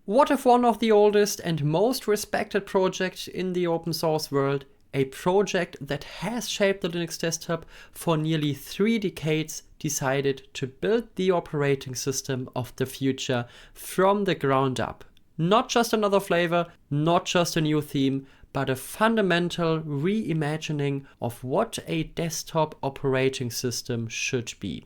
What if one of the oldest and most respected projects in the open source world, a project that has shaped the Linux desktop for nearly 3 decades, decided to build the operating system of the future from the ground up? Not just another flavor, not just a new theme, but a fundamental reimagining of what a desktop operating system should be.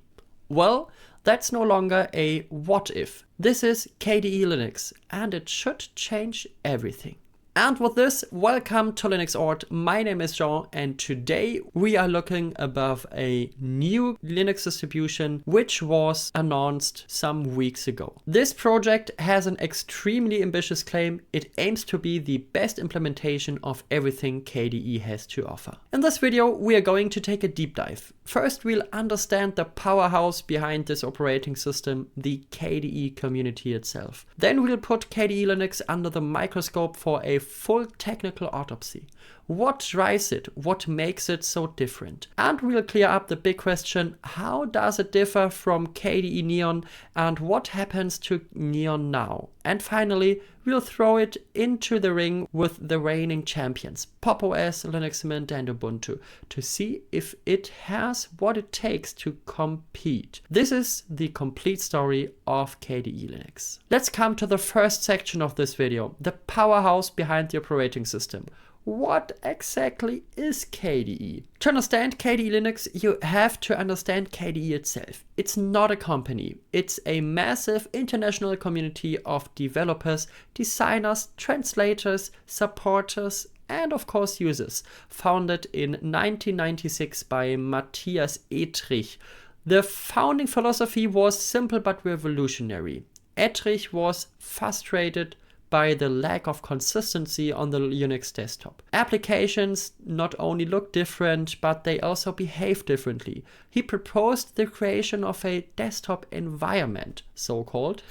Well, that's no longer a what if. This is KDE Linux, and it should change everything. And with this, welcome to Linux Ort. My name is Jean, and today we are looking above a new Linux distribution which was announced some weeks ago. This project has an extremely ambitious claim. It aims to be the best implementation of everything KDE has to offer. In this video, we are going to take a deep dive. First, we'll understand the powerhouse behind this operating system, the KDE community itself. Then we'll put KDE Linux under the microscope for a full technical autopsy. What drives it? What makes it so different? And we'll clear up the big question, how does it differ from KDE Neon and what happens to Neon now? And finally, we'll throw it into the ring with the reigning champions, Pop! OS, Linux Mint and Ubuntu, to see if it has what it takes to compete. This is the complete story of KDE Linux. Let's come to the first section of this video, the powerhouse behind the operating system. What exactly is KDE? To understand KDE Linux, you have to understand KDE itself. It's not a company. It's a massive international community of developers, designers, translators, supporters, and of course users, founded in 1996 by Matthias Ettrich. The founding philosophy was simple but revolutionary. Ettrich was frustrated by the lack of consistency on the Unix desktop. Applications not only look different, but they also behave differently. He proposed the creation of a desktop environment, so-called,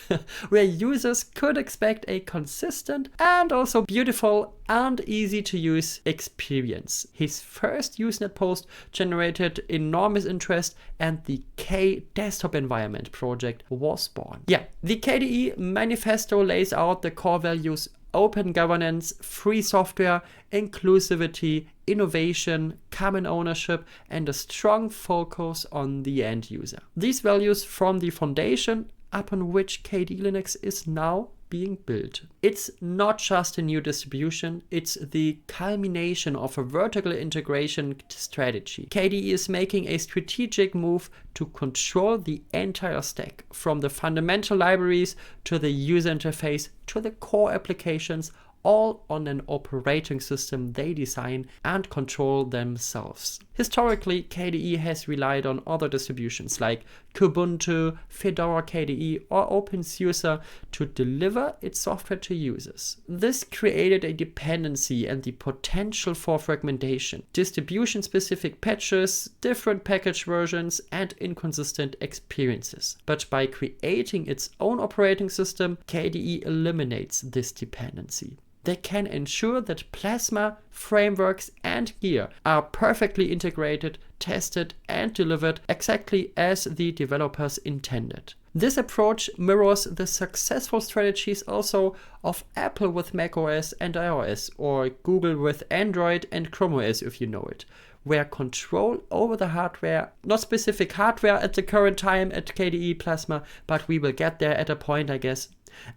where users could expect a consistent and also beautiful and easy to use experience. His first Usenet post generated enormous interest, and the K desktop environment project was born. Yeah, the KDE manifesto lays out the core values: open governance, free software, inclusivity, innovation, common ownership, and a strong focus on the end user. These values form the foundation upon which KDE Linux is now being built. It's not just a new distribution, it's the culmination of a vertical integration strategy. KDE is making a strategic move to control the entire stack, from the fundamental libraries to the user interface to the core applications, all on an operating system they design and control themselves. Historically, KDE has relied on other distributions like Kubuntu, Fedora KDE, or OpenSUSE to deliver its software to users. This created a dependency and the potential for fragmentation, distribution-specific patches, different package versions, and inconsistent experiences. But by creating its own operating system, KDE eliminates this dependency. They can ensure that Plasma, frameworks, and gear are perfectly integrated, tested, and delivered exactly as the developers intended. This approach mirrors the successful strategies also of Apple with macOS and iOS, or Google with Android and Chrome OS if you know it, where control over the hardware, not specific hardware at the current time at KDE Plasma, but we will get there at a point, I guess,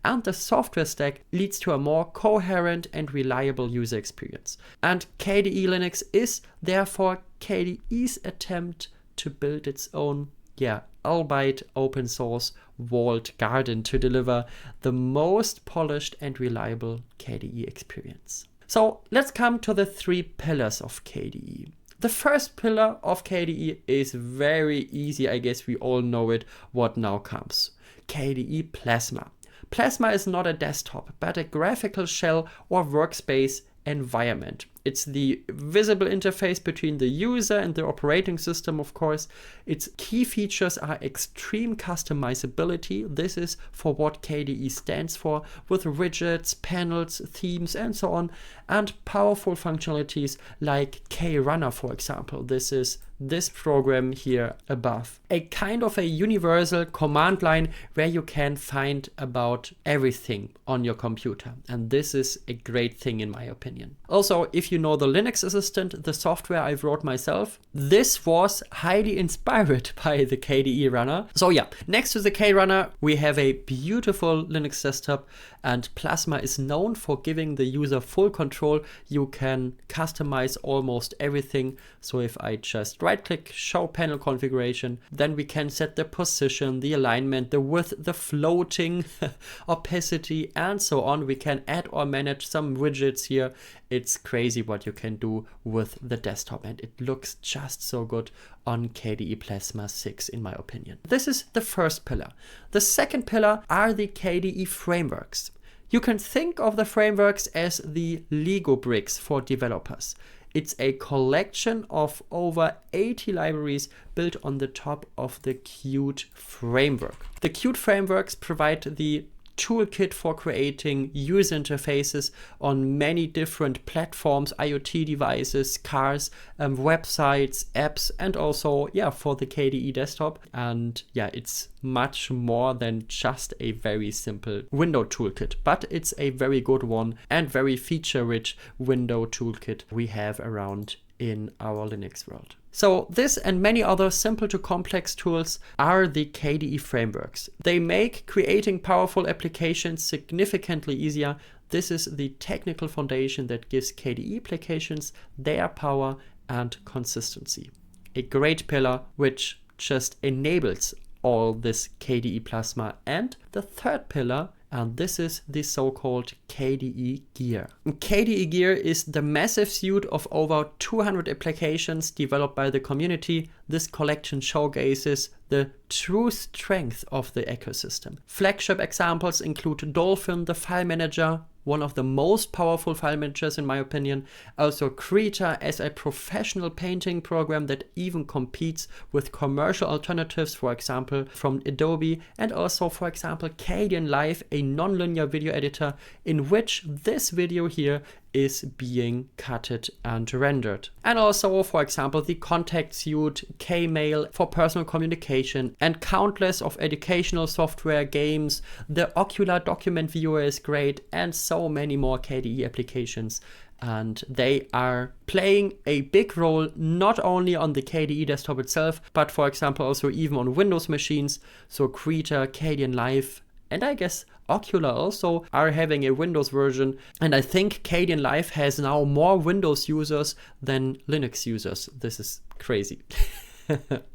and the software stack leads to a more coherent and reliable user experience. And KDE Linux is therefore KDE's attempt to build its own, albeit open source walled garden to deliver the most polished and reliable KDE experience. So let's come to the 3 pillars of KDE. The first pillar of KDE is very easy, I guess we all know it, what now comes. KDE Plasma. Plasma is not a desktop, but a graphical shell or workspace environment. It's the visible interface between the user and the operating system, of course. Its key features are extreme customizability. This is for what KDE stands for, with widgets, panels, themes, and so on, and powerful functionalities like KRunner, for example. This is this program here above. A kind of a universal command line where you can find about everything on your computer. And this is a great thing in my opinion. Also, if you know the Linux Assistant, the software I wrote myself, this was highly inspired by the KDE runner. So yeah, next to the K runner, we have a beautiful Linux desktop, and Plasma is known for giving the user full control. You can customize almost everything. So if I just right click, show panel configuration, then we can set the position, the alignment, the width, the floating, opacity, and so on. We can add or manage some widgets here. It's crazy what you can do with the desktop, and it looks just so good on KDE Plasma 6 in my opinion. This is the first pillar. The second pillar are the KDE frameworks. You can think of the frameworks as the Lego bricks for developers. It's a collection of over 80 libraries built on the top of the Qt framework. The Qt frameworks provide the toolkit for creating user interfaces on many different platforms, IoT devices, cars, websites, apps, and also, yeah, for the KDE desktop. And yeah, it's much more than just a very simple window toolkit, but it's a very good one and very feature-rich window toolkit we have around in our Linux world. So this and many other simple to complex tools are the KDE frameworks. They make creating powerful applications significantly easier. This is the technical foundation that gives KDE applications their power and consistency. A great pillar which just enables all this KDE Plasma. And the third pillar, and this is the so-called KDE Gear. KDE Gear is the massive suite of over 200 applications developed by the community. This collection showcases the true strength of the ecosystem. Flagship examples include Dolphin, the file manager, one of the most powerful file managers in my opinion. Also Krita as a professional painting program that even competes with commercial alternatives, for example from Adobe, and also for example KDE Live, a non-linear video editor in which this video here is being cutted and rendered. And also, for example, the Contact Suite, Kmail for personal communication, and countless of educational software, games. The Ocular document viewer is great, and so many more KDE applications. And they are playing a big role not only on the KDE desktop itself, but for example also even on Windows machines. So Krita, KDE Live, and I guess Ocular also are having a Windows version. And I think KDE Live has now more Windows users than Linux users. This is crazy.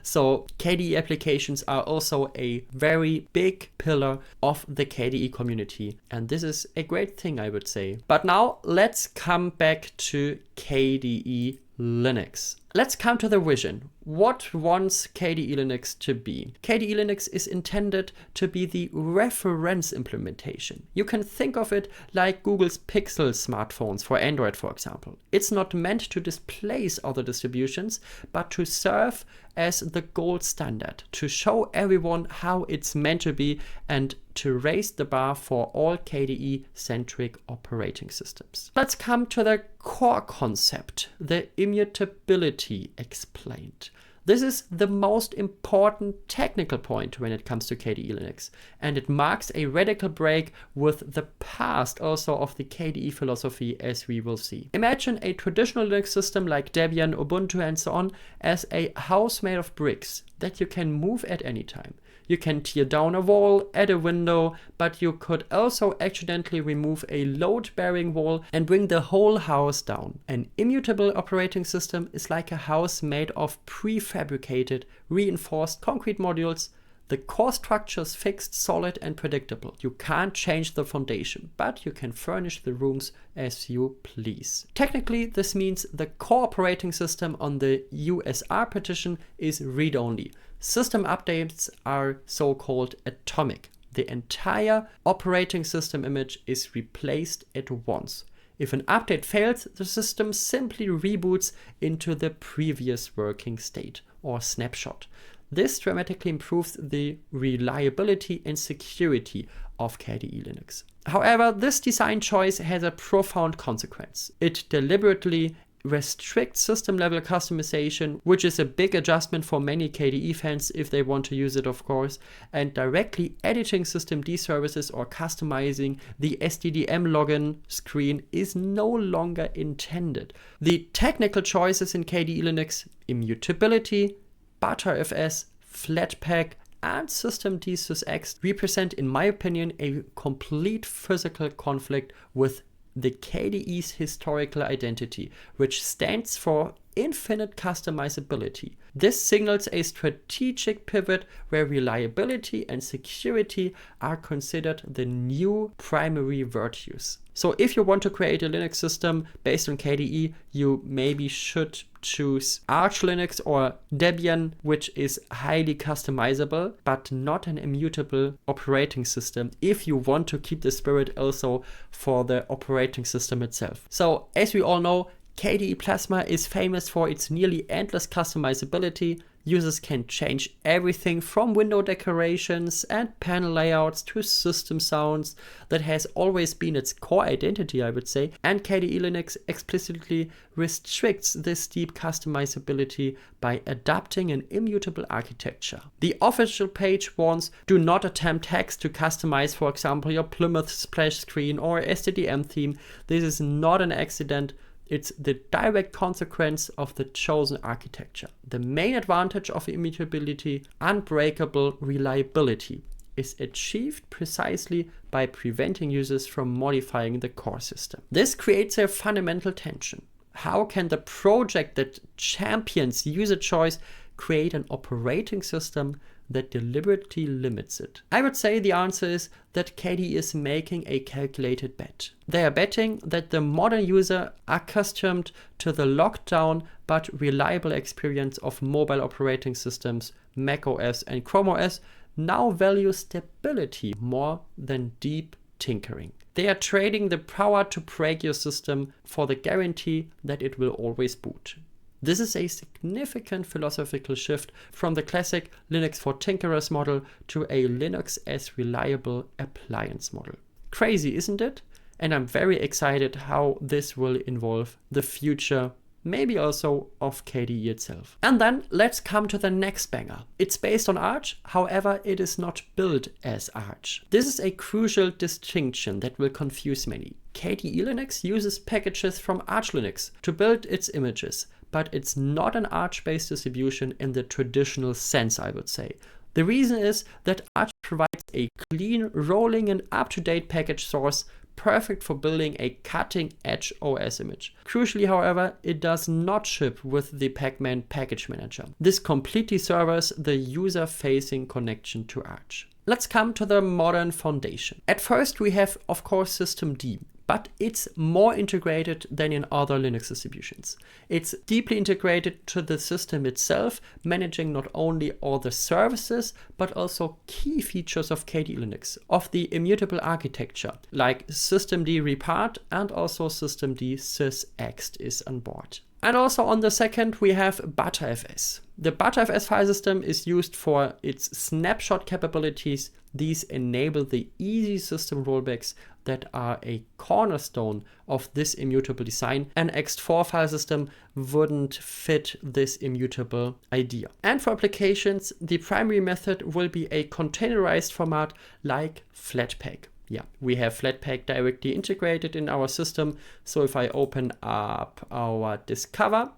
So KDE applications are also a very big pillar of the KDE community. And this is a great thing, I would say. But now let's come back to KDE Linux. Let's come to the vision. What wants KDE Linux to be? KDE Linux is intended to be the reference implementation. You can think of it like Google's Pixel smartphones for Android, for example. It's not meant to displace other distributions, but to serve as the gold standard, to show everyone how it's meant to be and to raise the bar for all KDE-centric operating systems. Let's come to the core concept, the immutability explained. This is the most important technical point when it comes to KDE Linux, and it marks a radical break with the past also of the KDE philosophy, as we will see. Imagine a traditional Linux system like Debian, Ubuntu, and so on as a house made of bricks that you can move at any time. You can tear down a wall, add a window, but you could also accidentally remove a load-bearing wall and bring the whole house down. An immutable operating system is like a house made of prefabricated, reinforced concrete modules. The core structure is fixed, solid, and predictable. You can't change the foundation, but you can furnish the rooms as you please. Technically, this means the core operating system on the USR partition is read-only. System updates are so-called atomic. The entire operating system image is replaced at once. If an update fails, the system simply reboots into the previous working state or snapshot. This dramatically improves the reliability and security of KDE Linux. However, this design choice has a profound consequence. It deliberately restricts system level customization, which is a big adjustment for many KDE fans if they want to use it, of course, and directly editing systemd services or customizing the SDDM login screen is no longer intended. The technical choices in KDE Linux, immutability, Btrfs, Flatpak, and systemd sysx represent, in my opinion, a complete physical conflict with the KDE's historical identity, which stands for infinite customizability. This signals a strategic pivot where reliability and security are considered the new primary virtues. So if you want to create a Linux system based on KDE, you maybe should choose Arch Linux or Debian, which is highly customizable, but not an immutable operating system if you want to keep the spirit also for the operating system itself. So as we all know, KDE Plasma is famous for its nearly endless customizability. Users can change everything from window decorations and panel layouts to system sounds. That has always been its core identity, I would say. And KDE Linux explicitly restricts this deep customizability by adopting an immutable architecture. The official page warns, do not attempt hacks to customize, for example, your Plymouth splash screen or SDDM theme. This is not an accident. It's the direct consequence of the chosen architecture. The main advantage of immutability, unbreakable reliability, is achieved precisely by preventing users from modifying the core system. This creates a fundamental tension. How can the project that champions user choice create an operating system that deliberately limits it? I would say the answer is that KDE is making a calculated bet. They are betting that the modern user, accustomed to the locked down but reliable experience of mobile operating systems, macOS and Chrome OS, now value stability more than deep tinkering. They are trading the power to break your system for the guarantee that it will always boot. This is a significant philosophical shift from the classic Linux for tinkerers model to a Linux as reliable appliance model. Crazy, isn't it? And I'm very excited how this will involve the future, maybe also of KDE itself. And then let's come to the next banger. It's based on Arch, however, it is not built as Arch. This is a crucial distinction that will confuse many. KDE Linux uses packages from Arch Linux to build its images, but it's not an Arch-based distribution in the traditional sense, I would say. The reason is that Arch provides a clean, rolling and up-to-date package source, perfect for building a cutting-edge OS image. Crucially, however, it does not ship with the Pacman package manager. This completely servers the user-facing connection to Arch. Let's come to the modern foundation. At first, we have, of course, systemd, but it's more integrated than in other Linux distributions. It's deeply integrated to the system itself, managing not only all the services, but also key features of KDE Linux, of the immutable architecture, like systemd repart and also systemd sysx is on board. And also on the second, we have Btrfs. The Btrfs file system is used for its snapshot capabilities. These enable the easy system rollbacks that are a cornerstone of this immutable design. An ext4 file system wouldn't fit this immutable idea. And for applications, the primary method will be a containerized format like Flatpak. Yeah, we have Flatpak directly integrated in our system. So if I open up our Discover,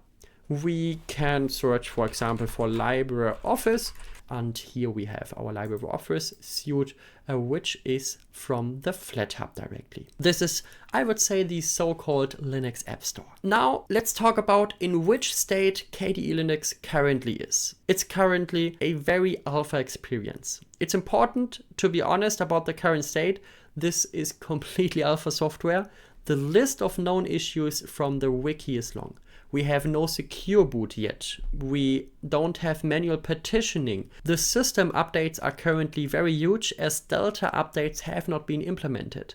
we can search, for example, for LibreOffice. And here we have our LibreOffice suite, which is from the FlatHub directly. This is, I would say, the so-called Linux App Store. Now, let's talk about in which state KDE Linux currently is. It's currently a very alpha experience. It's important to be honest about the current state. This is completely alpha software. The list of known issues from the wiki is long. We have no secure boot yet. We don't have manual partitioning. The system updates are currently very huge as Delta updates have not been implemented.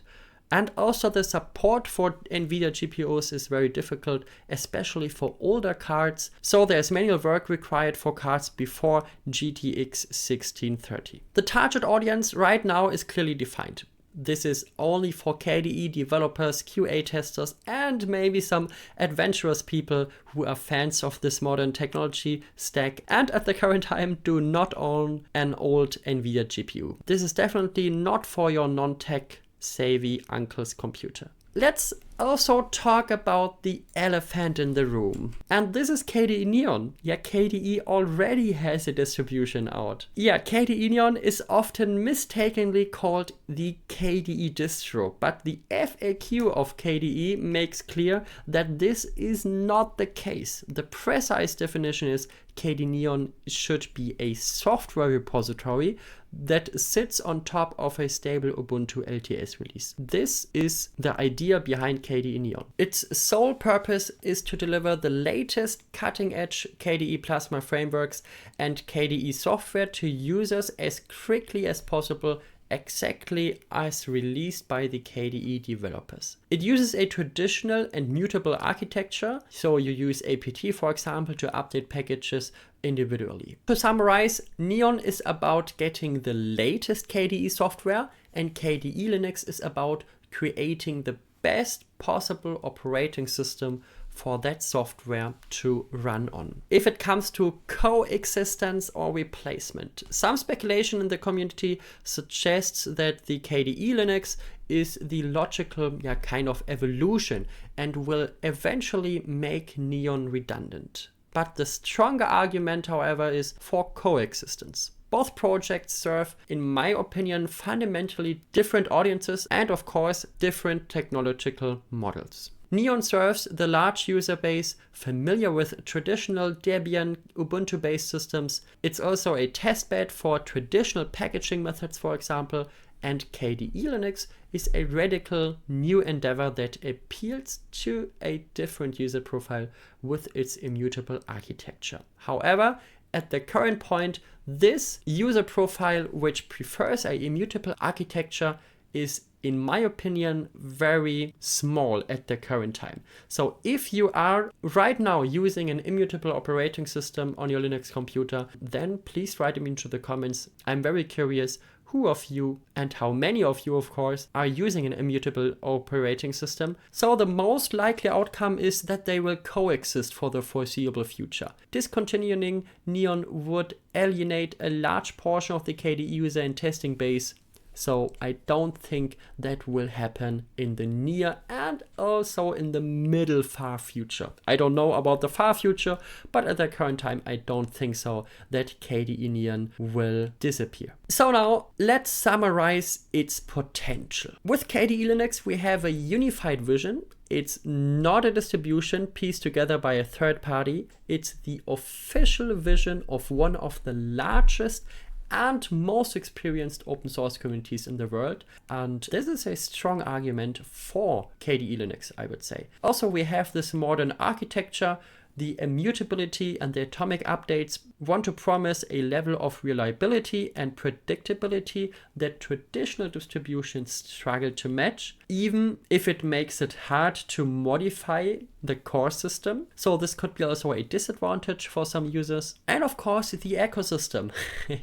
And also the support for NVIDIA GPUs is very difficult, especially for older cards. So there's manual work required for cards before GTX 1630. The target audience right now is clearly defined. This is only for KDE developers, QA testers, and maybe some adventurous people who are fans of this modern technology stack and at the current time do not own an old NVIDIA GPU. This is definitely not for your non-tech savvy uncle's computer. Let's also talk about the elephant in the room. And this is KDE Neon. Yeah, KDE already has a distribution out. Yeah, KDE Neon is often mistakenly called the KDE distro, but the FAQ of KDE makes clear that this is not the case. The precise definition is KDE Neon should be a software repository that sits on top of a stable Ubuntu LTS release. This is the idea behind KDE Neon. Its sole purpose is to deliver the latest cutting-edge KDE Plasma frameworks and KDE software to users as quickly as possible, exactly as released by the KDE developers. It uses a traditional and mutable architecture, so you use apt, for example, to update packages individually. To summarize, Neon is about getting the latest KDE software, and KDE Linux is about creating the best possible operating system for that software to run on. If it comes to coexistence or replacement, some speculation in the community suggests that the KDE Linux is the logical kind of evolution and will eventually make Neon redundant. But the stronger argument, however, is for coexistence. Both projects serve, in my opinion, fundamentally different audiences and, of course, different technological models. Neon serves the large user base familiar with traditional Debian Ubuntu-based systems. It's also a testbed for traditional packaging methods, for example, and KDE Linux is a radical new endeavor that appeals to a different user profile with its immutable architecture. However, at the current point, this user profile, which prefers a immutable architecture, is, in my opinion, very small at the current time. So if you are right now using an immutable operating system on your Linux computer, then please write them into the comments. I'm very curious who of you, and how many of you, of course, are using an immutable operating system. So the most likely outcome is that they will coexist for the foreseeable future. Discontinuing Neon would alienate a large portion of the KDE user and testing base. So I don't think that will happen in the near and also in the middle far future. I don't know about the far future, but at the current time, I don't think so that KDE Neon will disappear. So now let's summarize its potential. With KDE Linux, we have a unified vision. It's not a distribution pieced together by a third party. It's the official vision of one of the largest and most experienced open source communities in the world. And this is a strong argument for KDE Linux, I would say. Also, we have this modern architecture. The immutability and the atomic updates want to promise a level of reliability and predictability that traditional distributions struggle to match, even if it makes it hard to modify the core system. So this could be also a disadvantage for some users. And of course, the ecosystem.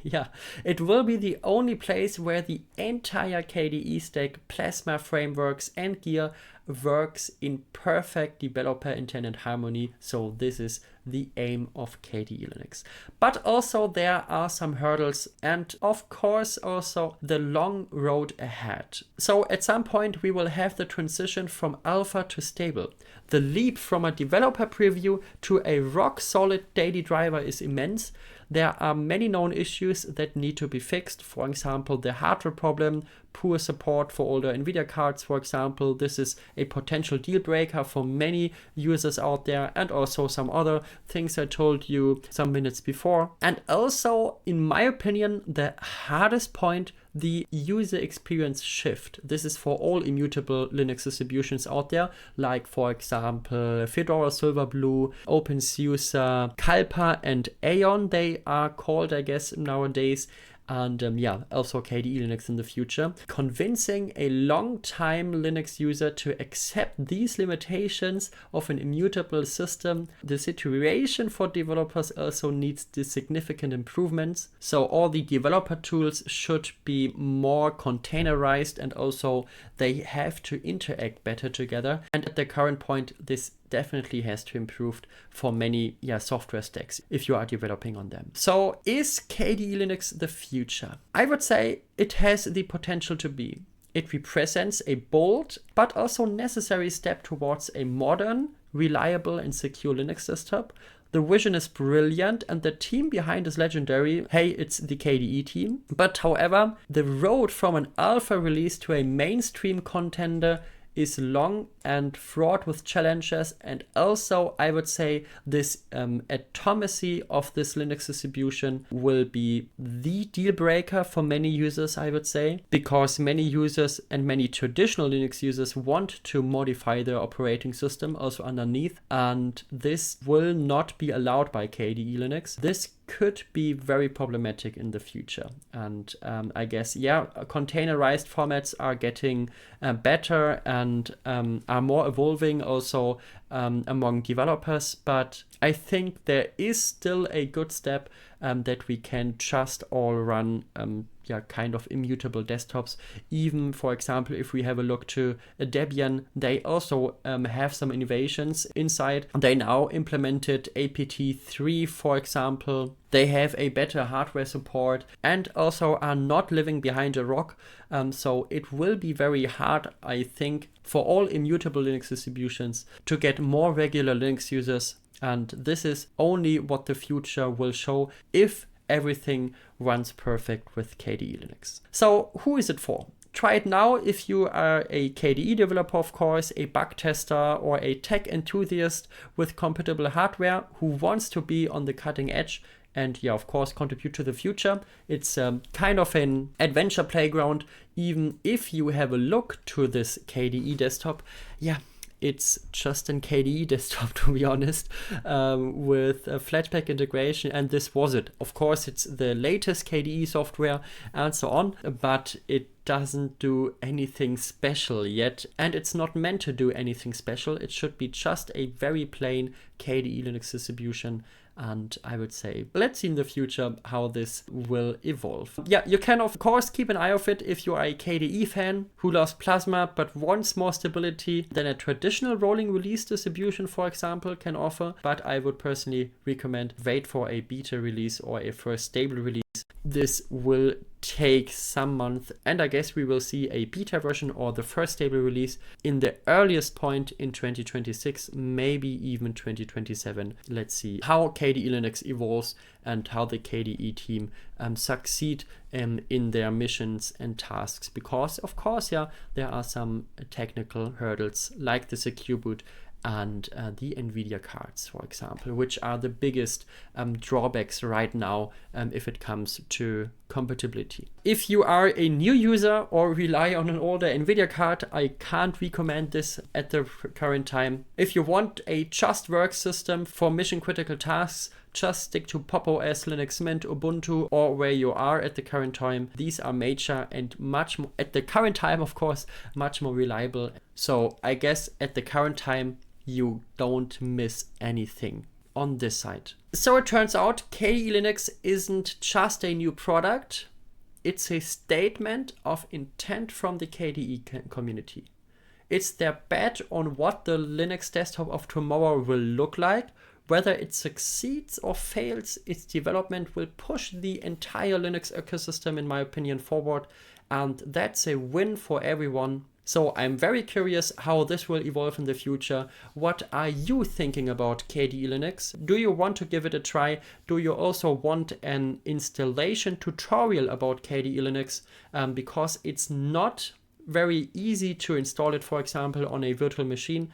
Yeah, it will be the only place where the entire KDE stack, Plasma frameworks and gear works in perfect developer intended harmony. So this is the aim of KDE Linux. But also there are some hurdles and of course also the long road ahead. So at some point we will have the transition from alpha to stable. The leap from a developer preview to a rock solid daily driver is immense. There are many known issues that need to be fixed. For example, the hardware problem, poor support for older NVIDIA cards, for example. This is a potential deal breaker for many users out there, and also some other things I told you some minutes before. And also, in my opinion, the hardest point, the user experience shift. This is for all immutable Linux distributions out there, like for example, Fedora, Silverblue, OpenSUSE, Kalpa and Aeon, they are called, I guess, nowadays. and yeah, also KDE Linux in the future. Convincing a long-time Linux user to accept these limitations of an immutable system. The situation for developers also needs the significant improvements. So all the developer tools should be more containerized, and also they have to interact better together. And at the current point, this definitely has to improve for many software stacks if you are developing on them. So is KDE Linux the future? I would say it has the potential to be. It represents a bold but also necessary step towards a modern, reliable and secure Linux desktop. The vision is brilliant and the team behind is legendary. Hey, it's the KDE team. But however, the road from an alpha release to a mainstream contender is long and fraught with challenges, and also I would say this atomacy of this Linux distribution will be the deal breaker for many users, I would say, because many users and many traditional Linux users want to modify their operating system also underneath, and this will not be allowed by KDE Linux. This could be very problematic in the future, and I guess containerized formats are getting better and are more evolving also among developers, but I think there is still a good step that we can just all run kind of immutable desktops. Even, for example, if we have a look to Debian, they also have some innovations inside. They now implemented apt3, for example. They have a better hardware support and also are not living behind a rock. So it will be very hard, I think, for all immutable Linux distributions to get more regular Linux users. And this is only what the future will show if everything runs perfect with KDE Linux. So who is it for? Try it now if you are a KDE developer, of course, a bug tester or a tech enthusiast with compatible hardware who wants to be on the cutting edge and of course contribute to the future. It's kind of an adventure playground. Even if you have a look to this KDE desktop, it's just an KDE desktop, to be honest, with a Flatpak integration, and this was it. Of course, it's the latest KDE software and so on, but it doesn't do anything special yet, and it's not meant to do anything special. It should be just a very plain KDE Linux distribution. And I would say, let's see in the future how this will evolve. You can of course keep an eye on it if you are a KDE fan who loves Plasma but wants more stability than a traditional rolling release distribution, for example, can offer. But I would personally recommend wait for a beta release or a first stable release. This will take some months, and I guess we will see a beta version or the first stable release in the earliest point in 2026, maybe even 2027. Let's see how KDE Linux evolves and how the KDE team succeed in their missions and tasks, because of course there are some technical hurdles like the secure boot and the NVIDIA cards, for example, which are the biggest drawbacks right now if it comes to compatibility. If you are a new user or rely on an older NVIDIA card, I can't recommend this at the current time. If you want a just work system for mission critical tasks, just stick to Pop! OS, Linux Mint, Ubuntu, or where you are at the current time. These are major and much more, at the current time, of course, much more reliable. So I guess at the current time, you don't miss anything on this side. So it turns out KDE Linux isn't just a new product, it's a statement of intent from the KDE community. It's their bet on what the Linux desktop of tomorrow will look like. Whether it succeeds or fails, its development will push the entire Linux ecosystem, in my opinion, forward, and that's a win for everyone. So I'm very curious how this will evolve in the future. What are you thinking about KDE Linux? Do you want to give it a try? Do you also want an installation tutorial about KDE Linux? Because it's not very easy to install it, for example, on a virtual machine.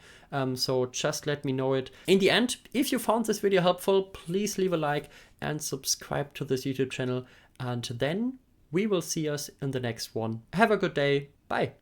So just let me know it. In the end, if you found this video helpful, please leave a like and subscribe to this YouTube channel. And then we will see us in the next one. Have a good day. Bye.